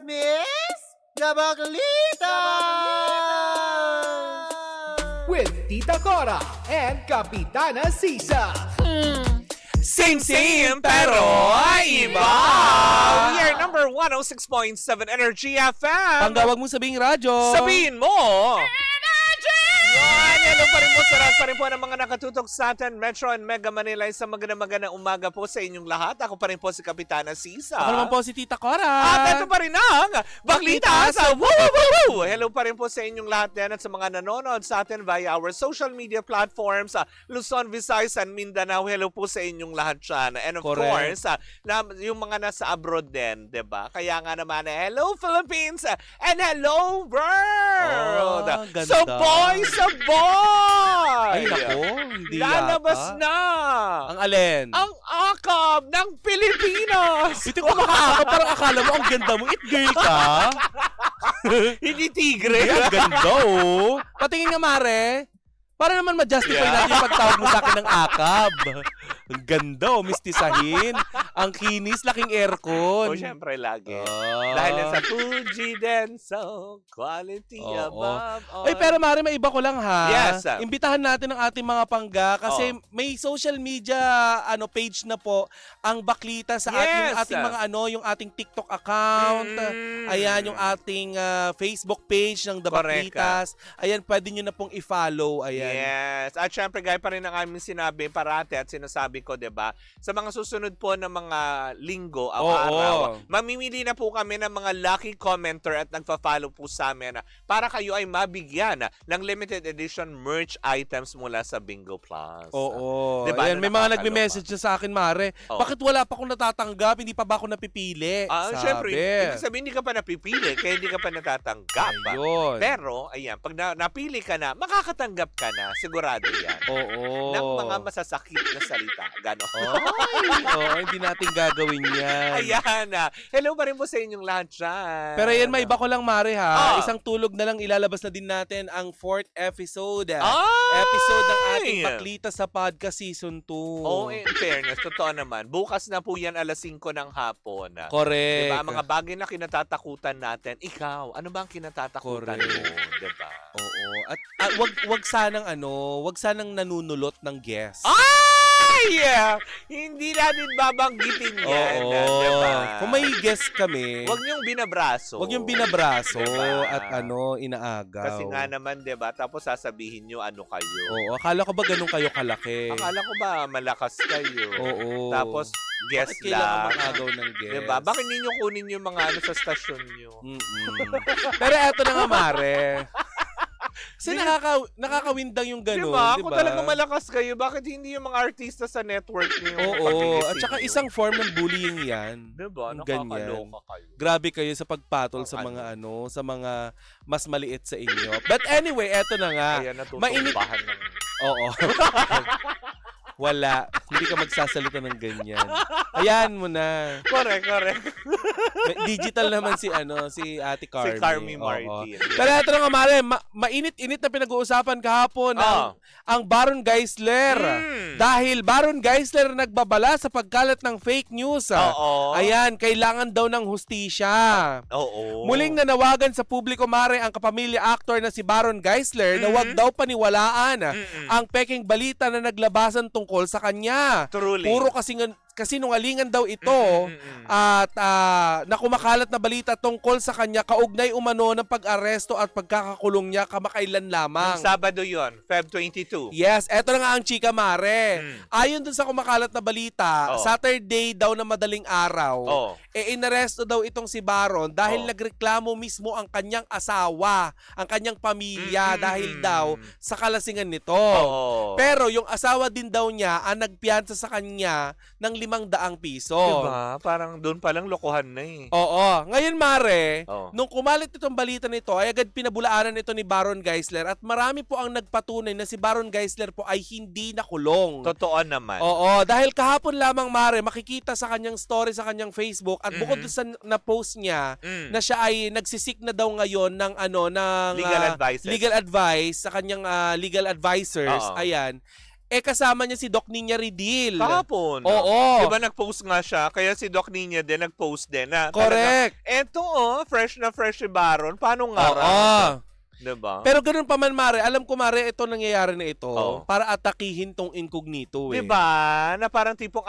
Miss Gabaglita! With Tita Cora and Kapitana Sisa. Same, pero iba! We are number 106.7 Energy FM. Hanggang wag mong sabihing radyo. Sabihin mo! Yan, hello pa rin po sa lahat pa rin po ng mga nakatutok sa atin, Metro and Mega Manila. Isang magandang umaga po sa inyong lahat. Ako pa rin po si Kapitana Sisa. Ako naman po si Tita Cora. At ito pa rin ang Baklita sa Woo Woo Woo! Hello pa rin po sa inyong lahat din at sa mga nanonood sa atin via our social media platforms sa Luzon, Visayas, and Mindanao. Hello po sa inyong lahat dyan. And of Correct. course, yung mga nasa abroad din, diba? Kaya nga naman, hello Philippines and hello world! Oh, ganda. So boys, sa boy! Ay, nako. Hindi Lalabas yata. na! Ang alin? Ang akab ng Pilipinas! Ito ko makakaka, parang akala mo ang ganda mo. It girl ka. Hindi tigre! Ay, ang ganda oh. Patingin nga mare. Para naman ma-justify natin yung pagtawag mo sa akin ng akab. Ang ganda oh, mistisahin. Ang kinis, laking aircon. O, syempre lagi. Ah. Dahil yan sa Fuji Denso, quality Oo. above all. Ay, pero Mare, may iba ko lang ha. Yes. Imbitahan natin ang ating mga pangga kasi Oo. may social media page na po ang Baklita sa Yes. ating mga yung ating TikTok account. Ayan, yung ating Facebook page ng The Correct, Baklitas. Ayan, pwede nyo na pong i-follow. Ayan. Yes. At syempre, gaya pa rin ang aming sinabi parate at sinasabi ko, 'di ba? Sa mga susunod po ng mga linggo, araw, mamimili na po kami ng mga lucky commenter at nagfa-follow po sa amin para kayo ay mabigyan ng limited edition merch items mula sa Bingo Plus. Oo. Diba? Ayan, Ano may mga nakakaloka? nagme-message na sa akin, Mare. Oo. Bakit wala pa akong natatanggap? Hindi pa ba ako napipili? Syempre, Sabi. ibig sabihin hindi ka pa napipili kaya hindi ka pa natatanggap. Ayun. Pero, ayan, pag napili ka na, makakatanggap ka na. Sigurado yan. Oo. Ng mga masasakit na salita. Ganon. Oo, hindi natin gagawin yan. Ayan. Hello pa rin po sa inyong lahat dyan. Pero yan, may iba ko lang, Mare, ha. Ah. Isang tulog na lang ilalabas na din natin ang 4th episode. Ay! Episode ng ating Baklita sa Podcast Season 2. Oh, in fairness, totoo naman. Bukas na po yan alas 5 ng hapon. Correct. Diba? Mga bagay na kinatatakutan natin. Ikaw, ano ba ang kinatatakutan Correct. mo? Diba? Oo. At wag sanang nanunulot ng guest. Ay! Hindi natin babanggitin yan. Oo. Diba? Kung may guest kami, Huwag niyong binabraso. wag yung binabraso Diba? at inaagaw. Kasi nga naman, diba? Tapos sasabihin niyo ano kayo. Oo, akala ko ba ganun kayo kalaki? Akala ko ba malakas kayo? Oo. Tapos guest Bakit kailangan lang. mag-agaw ng guest? Diba? Bakit ninyo kunin yung mga ano sa stasyon niyo? Pero eto na nga, Mare. Kasi nakakawindang yung ganun, Diba? diba? Kung talagang malakas kayo, bakit hindi yung mga artista sa network niyo? Oo, at saka isang form ng bullying yan. Diba? Yung ganyan. Nakakaloka kayo. Grabe kayo sa pagpatol sa mga sa mga mas maliit sa inyo. But anyway, eto na nga. Kaya Mainit. natutumbahan ng... Oo. Wala. Hindi ka magsasalita ng ganyan. Hayaan mo na. Correct. Digital naman si Ate Carmi. Si Carmi Oo. Martin. Pero ito na nga, Mare, mainit-init na pinag-uusapan kahapon ang Baron Geisler. Dahil Baron Geisler nagbabala sa pagkalat ng fake news. Oo. Ayan, kailangan daw ng hustisya. Oo. Muling nanawagan sa publiko, Mare, ang kapamilya actor na si Baron Geisler na wag daw paniwalaan ang peking balita na naglabasan tungkol sa kanya. Truly. Puro kasinungalingan daw ito at na kumakalat na balita tungkol sa kanya kaugnay umano ng pag-aresto at pagkakakulong niya kamakailan lamang. Sabado yon, Feb 22. Yes, eto na nga ang chika, Mare. Ayon dun sa kumakalat na balita, Oo. Saturday daw na madaling araw, Oo. inaresto daw itong si Baron dahil Oo. nagreklamo mismo ang kanyang asawa, ang kanyang pamilya dahil daw sa kalasingan nito. Oo. Pero yung asawa din daw niya ang nagpiyansa sa kanya ng 500 piso. Diba? Parang doon palang lokohan na eh. Oo. Ngayon, Mare, Oo. nung kumalit itong balita nito, ay agad pinabulaanan ito ni Baron Geisler at marami po ang nagpatunay na si Baron Geisler po ay hindi nakulong. Totoo naman. Oo, dahil kahapon lamang, Mare, makikita sa kanyang story sa kanyang Facebook at bukod doon sa na-post niya na siya ay nagsisik na daw ngayon ng ng Legal advices. legal advice sa kanyang legal advisors. Oo. Ayan. kasama niya si Doc Nina Ridil. Kahapon. Oo. Diba nag-post nga siya, kaya si Doc Nina din nag-post din. Na, Correct. Eto fresh na fresh si Baron. Paano nga Oo. Diba? Pero ganun pa man, Mare. Alam ko, Mare, ito nangyayari na ito Oo. para atakihin tong incognito eh. Diba? Na parang tipong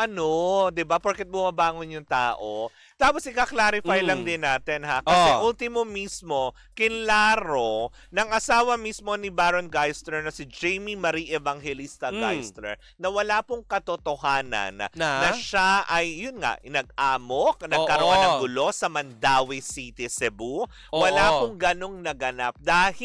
diba? Porket bumabangon yung tao. Tapos ika-clarify lang din natin ha. Kasi ultimo mismo, kinlaro ng asawa mismo ni Baron Geisler na si Jamie Marie Evangelista Geisler na wala pong katotohanan na siya ay, yun nga, nag-amok, nagkaroon ng gulo sa Mandawi City, Cebu. Wala pong ganong naganap. Dahil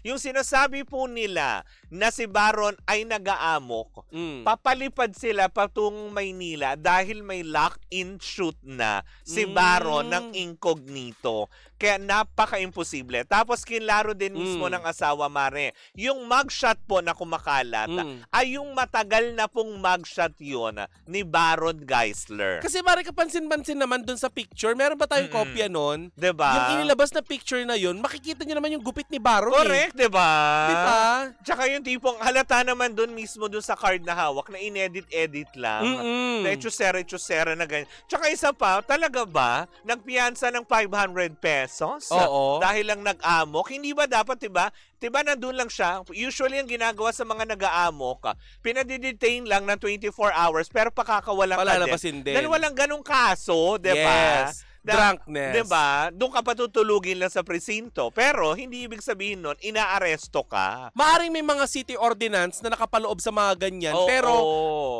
yung sinasabi po nila na si Baron ay nag-aamok, papalipad sila patungong Maynila dahil may lock-in shoot na si Baron ng incognito. Kaya napaka-imposible. Tapos kinlaro din mismo ng asawa, Mare. Yung mugshot po na kumakalat ay yung matagal na pong mugshot yun ni Baron Geisler. Kasi Mare, kapansin-pansin naman dun sa picture, meron ba tayong kopya nun? Diba? Yung inilabas na picture na yun, makikita nyo naman yung gupit ni Baron. Correct, diba? Diba? Tsaka yung tipong halata naman dun mismo dun sa card na hawak na inedit-edit lang. Na itsusera na ganyan. Tsaka isa pa, talaga ba, nagpiyansa ng 500 pesos? Oo. Dahil lang nag-amok. Hindi ba dapat, diba? Diba nandun lang siya? Usually ang ginagawa sa mga nag-aamok, pinadidetain lang ng 24 hours pero pakakawalan ka din. Palalabasin din. Dahil walang ganong kaso, diba? Yes. Drunkenness. Diba? Doon ka patutulugin lang sa presinto. Pero, hindi ibig sabihin nun, inaaresto ka. Maaring may mga city ordinance na nakapaloob sa mga ganyan. Pero,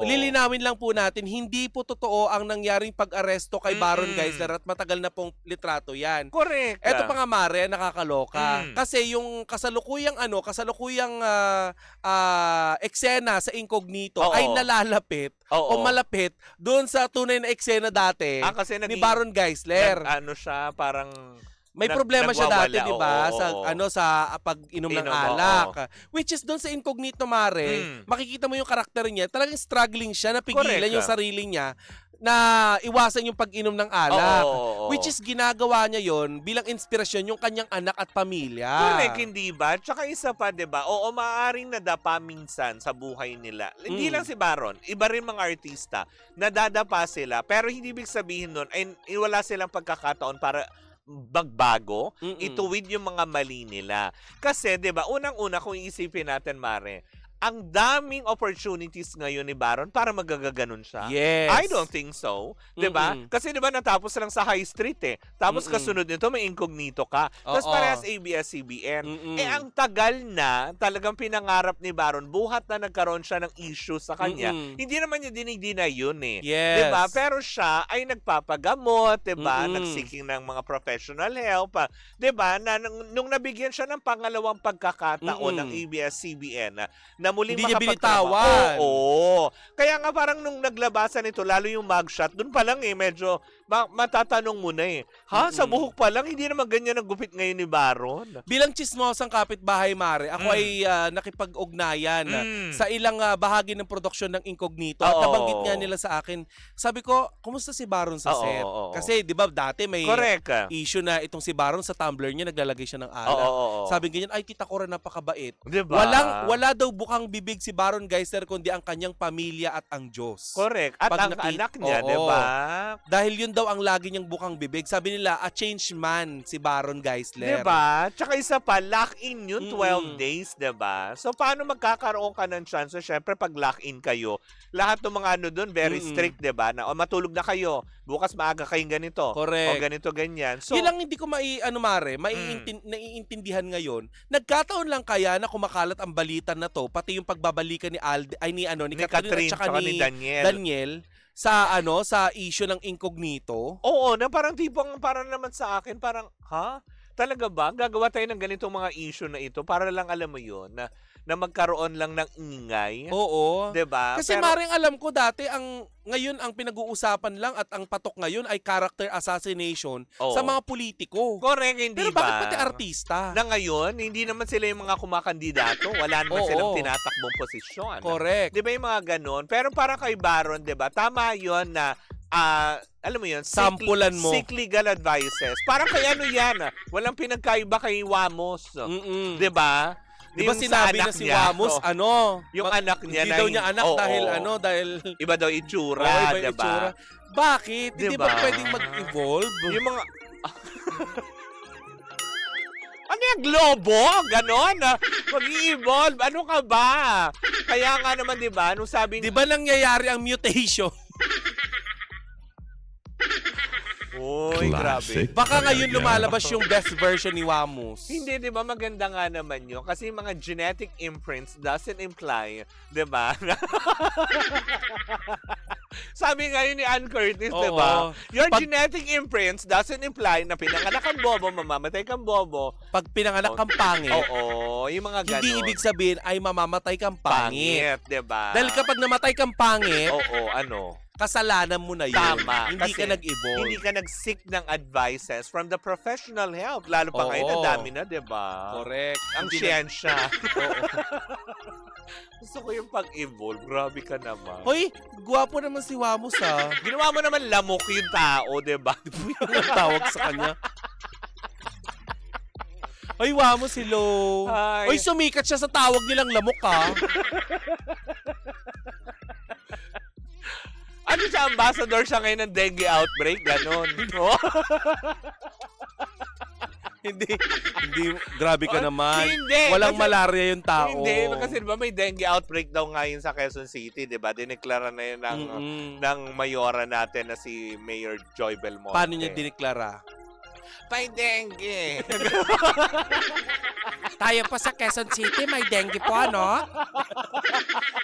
lilinawin lang po natin, hindi po totoo ang nangyaring pag-aresto kay Baron Geisler at matagal na pong litrato yan. Correct. Eto pa nga, Mare, nakakaloka. Kasi yung kasalukuyang eksena sa incognito ay nalalapit o malapit doon sa tunay na eksena dati kasi ni Baron Geisler. Siya, parang may problema siya dati, di ba? Oo. Sa pag-inom ng alak. Which is doon sa incognito, Mare, makikita mo yung karakter niya, talagang struggling siya na pigilan yung sarili niya na iwasan yung pag-inom ng alak. Which is ginagawa niya yon bilang inspirasyon yung kanyang anak at pamilya. Correct, hindi ba? Tsaka isa pa, di ba? Oo, maaaring nadapa minsan sa buhay nila. Hindi lang si Baron, iba rin mga artista, nadadapa sila, pero hindi ibig sabihin nun, ay wala silang pagkakataon para bagbago, ituwid yung mga mali nila. Kasi, di ba, unang-una kung iisipin natin, Mare, ang daming opportunities ngayon ni Baron para magagaganon siya. Yes. I don't think so. 'Di ba? Kasi 'di ba natapos lang sa High Street eh. Tapos kasunod nito may incognito ka. Tapos parehas ABS-CBN. Ang tagal na talagang pinangarap ni Baron buhat na nagkaroon siya ng issue sa kanya. Hindi naman niya dinideny yun eh. Yes. 'Di ba? Pero siya ay nagpapagamot, 'di ba? Nagseeking ng mga professional help, 'di ba? Nung nabigyan siya ng pangalawang pagkakataon ng ABS-CBN na muling hindi niya makapagtrabaho. binitawan. Oo. Kaya nga parang nung naglabasan ito, lalo yung mugshot, dun pa lang medyo matatanong mo na eh. Sa buhok pa lang, hindi naman ganyan ang gupit ngayon ni Baron. Bilang chismosang kapitbahay, Mare, ako ay nakipag-ugnayan sa ilang bahagi ng produksyon ng Incognito. At nabanggit nga nila sa akin, sabi ko, kumusta si Baron sa set? Kasi di ba dati may issue na itong si Baron sa Tumblr niya, naglalagay siya ng alak. Sabi ganyan, ay tita ko rin napakabait. Diba? Wala daw bukang bibig si Baron Geisler kundi ang kanyang pamilya at ang Diyos. Correct. At ang anak niya, di ba? Dahil yun daw ang lagi niyang bukang bibig. Sabi nila, a changed man si Baron Geisler. Di ba? Tsaka isa pa, lock-in yun 12 days, di ba? So, paano magkakaroon ka ng chance? So, syempre, pag lock-in kayo, lahat ng mga doon, very strict, di ba? Na, matulog na kayo. Bukas maaga kayong ganito. Correct. O ganito, ganyan. So, yun lang hindi ko naiintindihan ngayon. Nagkataon lang kaya na kumakalat ang balitan na to, pati yung pagbabalikan ni Catherine at saka ni Daniel sa issue ng Incognito. Oo, na parang tipong para naman sa akin, parang, talaga ba? Gagawa tayo ng ganitong mga issue na ito para lang alam mo yun, na magkaroon lang ng ingay. Oo. 'Di ba? Kasi maring alam ko dati ngayon ang pinag-uusapan lang at ang patok ngayon ay character assassination sa mga politiko. Correct, hindi Pero ba? bakit pati artista? Na ngayon, hindi naman sila yung mga kumakandidato. Wala naman silang tinatakbong posisyon. Correct. 'Di ba yung mga ganon? Pero para kay Baron, 'di ba? Tama 'yon na alam mo yun, sampulan mo. Sick legal advices. Parang kay yan, walang pinagkaiba kay Wamos. 'Di ba? Di ba Yung sa sinabi anak na si niya, Wamos, yung anak niya hindi na daw niya anak oo, dahil iba daw itsura, iba yung diba? itsura. Bakit? Hindi Diba? ba pwedeng mag-evolve? Yung mga ano yung globo? Ganon? Mag-i-evolve? Ano ka ba? Kaya nga naman, di ba? Nung sabi Di ba nangyayari ang mutation? Uy, grabe. Baka ngayon lumalabas yung best version ni Wamos. Hindi, di ba? Maganda nga naman yun. Kasi mga genetic imprints doesn't imply, di ba? Sabi nga yun ni Ann Curtis, di ba? Your genetic imprints doesn't imply na pinanganak kang bobo, mamamatay kang bobo. Pag pinanganak kang pangit, Oo, yung mga ganon. hindi ibig sabihin ay mamamatay kang pangit. Pangit, di ba? Dahil kapag namatay kang pangit, Oo, ano? kasalanan mo na yun. Tama. Hindi Kasi ka nag-evolve. Hindi ka nag-seek ng advices from the professional help. Lalo pa ngayon, Oo. ang dami na, di ba? Correct. Ang Hindi siyensya. Oo. Gusto ko yung pag-evolve. Grabe ka naman. Hoy, gwapo naman si Wamos ha. Ginawa mo naman lamok yung tao, di ba? Yung tawag sa kanya. Hoy, Wamos, hello. Hi. Hoy, sumikat siya sa tawag nilang lamok ha. Ano siya, ambassador siya ngayon ng dengue outbreak? Ganon. No? hindi, grabe ka naman. Hindi. Walang kasi- malaria yung tao. Hindi, kasi diba may dengue outbreak daw ngayon sa Quezon City, di ba? Dineklara na yun ng mayora natin na si Mayor Joy Belmonte. Paano niya diniklara? May dengue. Tayo pa sa Quezon City, may dengue po, ano?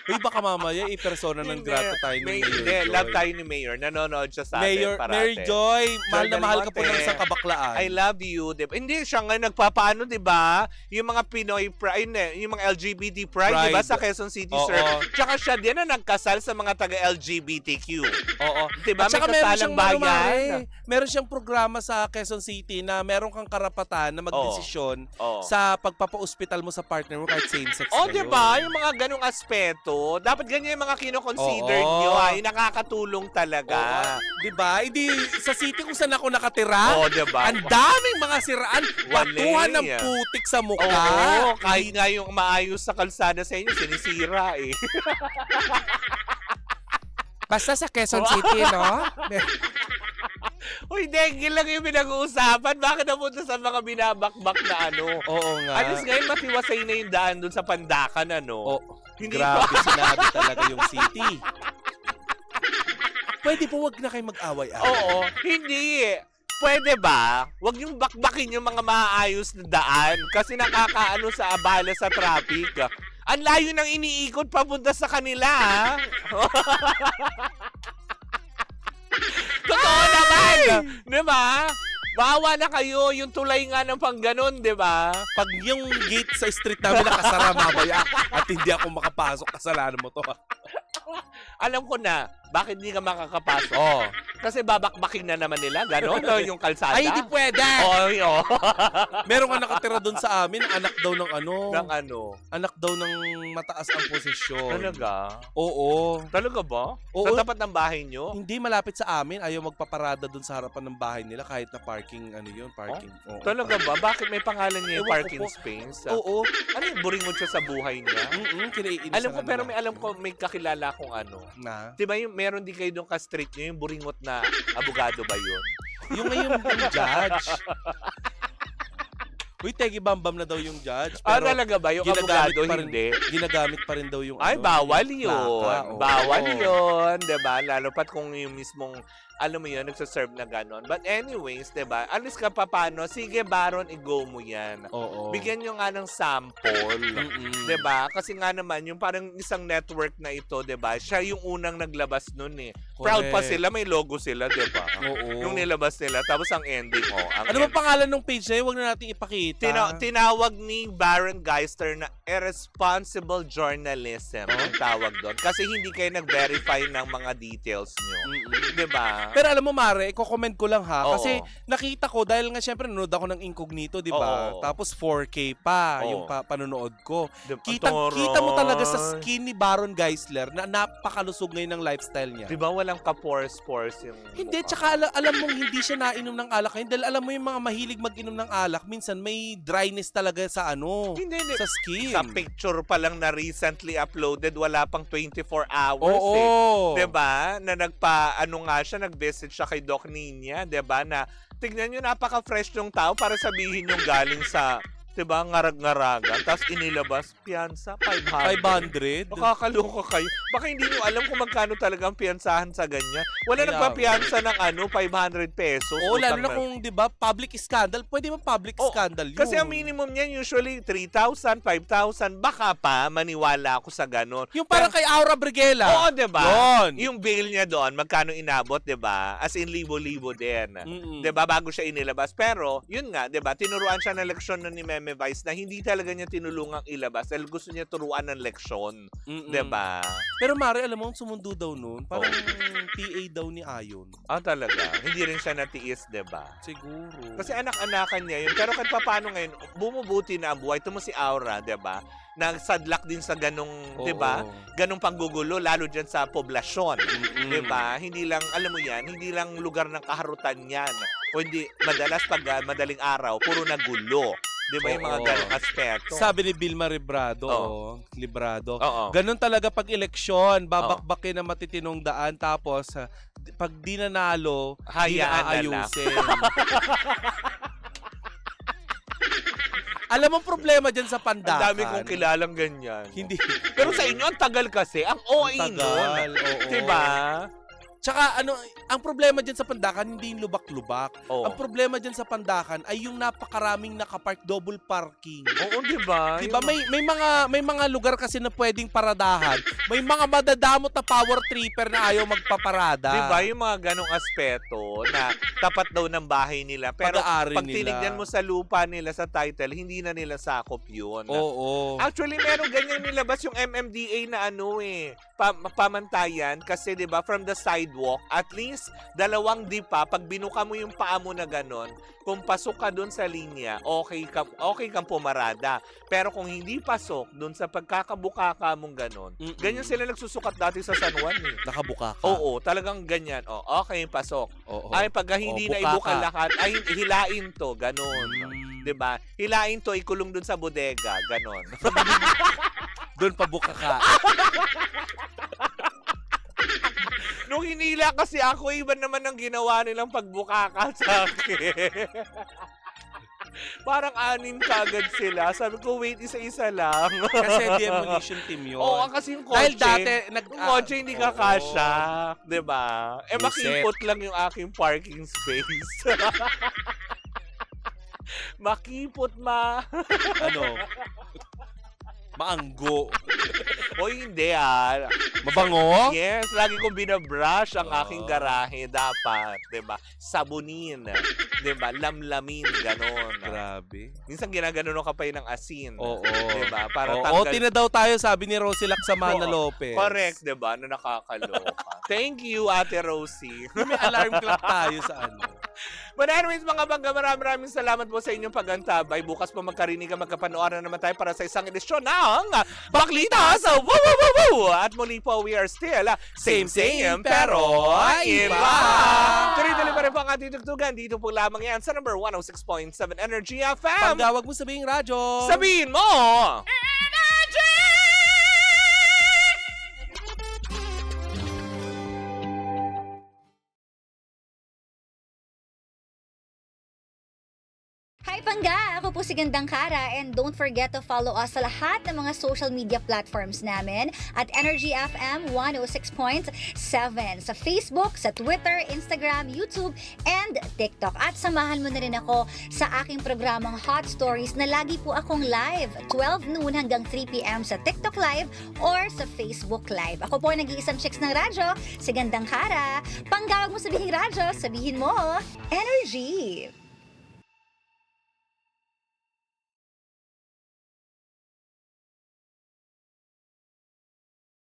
Uy, baka mamaya i-persona ng grato tayo ni Mayor Joy. Love tayo ni Mayor. Nanonood siya sa atin parate. Mayor Joy, mahal na Joy mahal ka po ng Belmonte. isang kabaklaan. I love you, diba? Hindi siya nga nagpapaano, diba? Yung mga Pinoy pride, yung mga LGBT pride, diba? Sa Quezon City, Oo. sir. Tsaka siya din na nagkasal sa mga taga-LGBTQ. Oo. Diba? At saka May meron kasalang siyang bayan. meron siyang programa sa Quezon City na meron kang karapatan na magdesisyon Oo. sa pagpapa-hospital mo sa partner mo kahit same-sex Oh, kayo. diba? Yung mga ganong aspeto, dapat ganyan yung mga kino-consider Oo. nyo. Ay, nakakatulong talaga. Diba? Hindi, sa city kung saan ako nakatira, Oo, diba? ang daming mga siraan, batuhan ng Wale. putik sa mukha. Oo, kahit nga yung maayos sa kalsada sa inyo, sinisira eh. Basta sa Quezon City, no? Uy, dengue lang yung pinag-uusapan. Bakit napunta sa mga binabakbak na ano? Oo nga. Alis ngayon, matiwasay na yung daan dun sa Pandakan, ano? Hindi Grabe, pa. sinabi talaga yung city. Pwede po wag na kayo mag-away-away. Oo, hindi eh. Pwede ba? Huwag yung bakbakin yung mga maayos na daan kasi nakakaano sa abala sa traffic. Ang layo nang iniikot papunta sa kanila, ha? Totoo naman! Di ba? Bawa na kayo, yung tulay nga ng pangganon, di ba? Pag yung gate sa street namin nakasara mamaya at hindi ako makapasok, kasalanan mo to. Alam ko na, bakit hindi ka makakapasok? Oh. Kasi babakbaking na naman nila, gano'n, no, yung kalsada. Ay, hindi pwede! Oy, oh. Meron nga nakatira doon sa amin, anak daw ng ano. Ng ano? Anak daw ng mataas ang posisyon. Talaga? Oo. Talaga ba? Oo. Sa tapat ng bahay nyo? Hindi malapit sa amin, ayaw magpaparada doon sa harapan ng bahay nila kahit na parking, ano yun, parking. Oo. Talaga ba? Bakit may pangalan niya yung Ewan ko parking po. space? Oo. Ano yung buringot siya sa buhay niya? Kinaiinis Alam ko, na pero nila. alam ko may kakilala akong ano. Na? Diba yung meron din kayo doon ka-street nyo, yung buringot na abogado ba yun? Yung ngayon yung judge. Uy, Tegi Bambam na daw yung judge. Pero Pero talaga ba? Yung ginagamit abogado, pa rin- hindi? Ginagamit pa rin daw yung Ay, ano, bawal yung yun. plaka. Oo. Bawal yun, diba? Lalo pat kung yung mismong, alam mo yun, nagsaserve na ganon. But anyways, diba? Alis ka pa paano? Sige, Baron, i-go mo yan. Oo. Bigyan nyo nga ng sample. Mm-mm. Diba? Kasi nga naman, yung parang isang network na ito, diba? Siya yung unang naglabas nun eh. Proud pa Correct. sila, may logo sila, diba? Oo. Yung nilabas nila. Tapos ang ending, ang Ano bang pangalan ng page na yun? Huwag na natin ipakita. tinawag ni Baron Geister na irresponsible journalism ang tawag doon. Kasi hindi kayo nag-verify ng mga details nyo. Mm-mm. Diba? Pero alam mo, Mare, i-comment ko lang ha. Oo. Kasi nakita ko, dahil nga syempre nanonood ako ng Incognito, di ba? Oo. Tapos 4K pa Oo. yung panonood ko. Diba? Kita mo talaga sa skin ni Baron Geisler na napakalusog ngayon ng lifestyle niya. Diba? Wala walang ka-pores-pores yung Hindi, mukha. tsaka alam mong hindi siya nainom ng alak ngayon dahil alam mo yung mga mahilig mag-inom ng alak, minsan may dryness talaga sa Hindi. sa skin. Sa picture pa lang na recently uploaded, wala pang 24 hours Oo. eh. 'Di ba? Na nag-visit siya kay Doc Nina, 'di ba? Na tignan niyo, napaka-fresh ng tao para sabihin yung galing sa, 'di ba, ngarag-ngaragan, tapos inilabas piyansa 500. 500? Nakakaloka kayo. Baka hindi nyo alam kung magkano talaga ang piyansahan sa ganyan. Wala Kailangan. nagpapiyansa ng 500 pesos. Oo, lalo Utang na kung, di ba, public scandal. Pwede ba public Oo, scandal yun? Kasi ang minimum niyan usually 3,000, 5,000. Baka pa maniwala ako sa ganon. Yung parang kay Aura Briguela. Oo, 'di ba? Yun. Yung bail niya doon, magkano inabot, 'di ba? As in libo-libo din. Mm-mm. 'Di ba? Bago siya inilabas. Pero, yun nga, 'di ba? Tinuruan siya ng leksyon nun ni Meme Vice na hindi talaga niya tinulungang ilabas dahil gusto niya turuan ng leksyon. Mm-mm. 'Di ba? Pero Mare, alam mo, sumundo daw nun. Parang PA daw ni Ayon. Ah, talaga. Hindi rin siya natiis, 'di ba? Siguro. Kasi anak-anakan niya yun. Pero kahit paano ngayon, bumubuti na ang buhay. Ito mo si Aura, 'di ba? Nagsadlak din sa ganong, 'di ba? Oo. Ganong panggugulo lalo diyan sa poblasyon. Mm-mm. 'Di ba? Hindi lang, alam mo 'yan, hindi lang lugar ng kaharutan 'yan. O hindi, madalas pag madaling araw, puro nagulo. 'Di ba yung mga Oo. ganong aspeto? Sabi ni Vilma Librado, Oo. Librado, Oo. ganun talaga pag eleksyon, babakbakin na matitinong daan, tapos pag di nanalo, di Hayaan na lang. aayusin. Alam mo problema dyan sa Ang Pandakan. dami kong kilalang ganyan. Hindi. Pero sa inyo, ang tagal kasi. Ang OA Ang tagal, nun. oo. Diba? Tsaka ang problema dyan sa Pandakan, hindi yung lubak-lubak. Oo. Ang problema dyan sa Pandakan ay yung napakaraming nakapark double parking. Oo, diba? Diba may mga lugar kasi na pwedeng paradahan. May mga madadamot na power tripper na ayaw magpaparada. Diba yung mga ganong aspeto na tapat daw ng bahay nila. Pero Pag-aari pag nila. tinignan mo sa lupa nila sa title, hindi na nila sakop yun. Oo. Actually, meron ganyan nilabas yung MMDA na pamantayan. Kasi diba, from the sidewalk, at least 2 dipa, pag binuka mo yung paa mo na ganon, kung pasok ka dun sa linya, okay kang pumarada. Pero kung hindi pasok dun sa pagkakabuka ka mong ganon, ganyan sila nagsusukat dati sa San Juan eh. Nakabuka ka. Oo, talagang ganyan. Okay, pasok. Oo. Ay, pag hindi na buka ibuka ka. lahat, ay hilain to, ganon. Mm. 'Di ba? Hilain to, ikulong dun sa bodega, ganon. Doon pabuka ka. Nung hinila kasi ako, iba naman ang ginawa nilang pagbukaka sa akin. Parang 6 kagad sila. Sabi ko, wait, isa-isa lang. Kasi demolition team yun. Oo, kasi yung kotse. Dahil dati, yung kotse hindi kakasya. Diba? Reset. Makipot lang yung aking parking space. Makipot Ano? Maanggo. O hindi Mabango? Yes, lagi kong binabrush ang aking Ah. garahe. Dapat, 'di ba? Sabunin, 'di ba? Lamlamin, ganon. Grabe. Minsan ginaganon ka pa yun ng asin. Oo. 'Di ba? Para Oo, tanggal. tinadaw tayo, sabi ni Rosie Lacsamana Oo, Lopez. Correct, 'di ba? Na nakakaloka. Thank you, Ate Rosie. May alarm clock tayo sa ano. But anyways, mga bangga, maraming salamat po sa inyong pagantabay. Bukas po magkarinig ka, magkapanooran na naman tayo para sa isang edisyon ng Baklita sa Woo Woo Woo Woo! At muli po, we are still same, pero iba! Tuloy-tuloy pa rin po ang ating tugtugan. Dito po lamang yan sa number 106.7 Energy FM. Pagawag mo sabihing radyo. Sabihin mo! Hi Pangga! Ako po si Gandang Kara and don't forget to follow us sa lahat ng mga social media platforms namin at Energy FM 106.7 sa Facebook, sa Twitter, Instagram, YouTube, and TikTok. At samahan mo na rin ako sa aking programang Hot Stories na lagi po akong live 12 noon hanggang 3 p.m. sa TikTok Live or sa Facebook Live. Ako po nag-iisang chicks ng radyo, si Gandang Kara. Panggawag mo sabihing radyo, sabihin mo, Energy!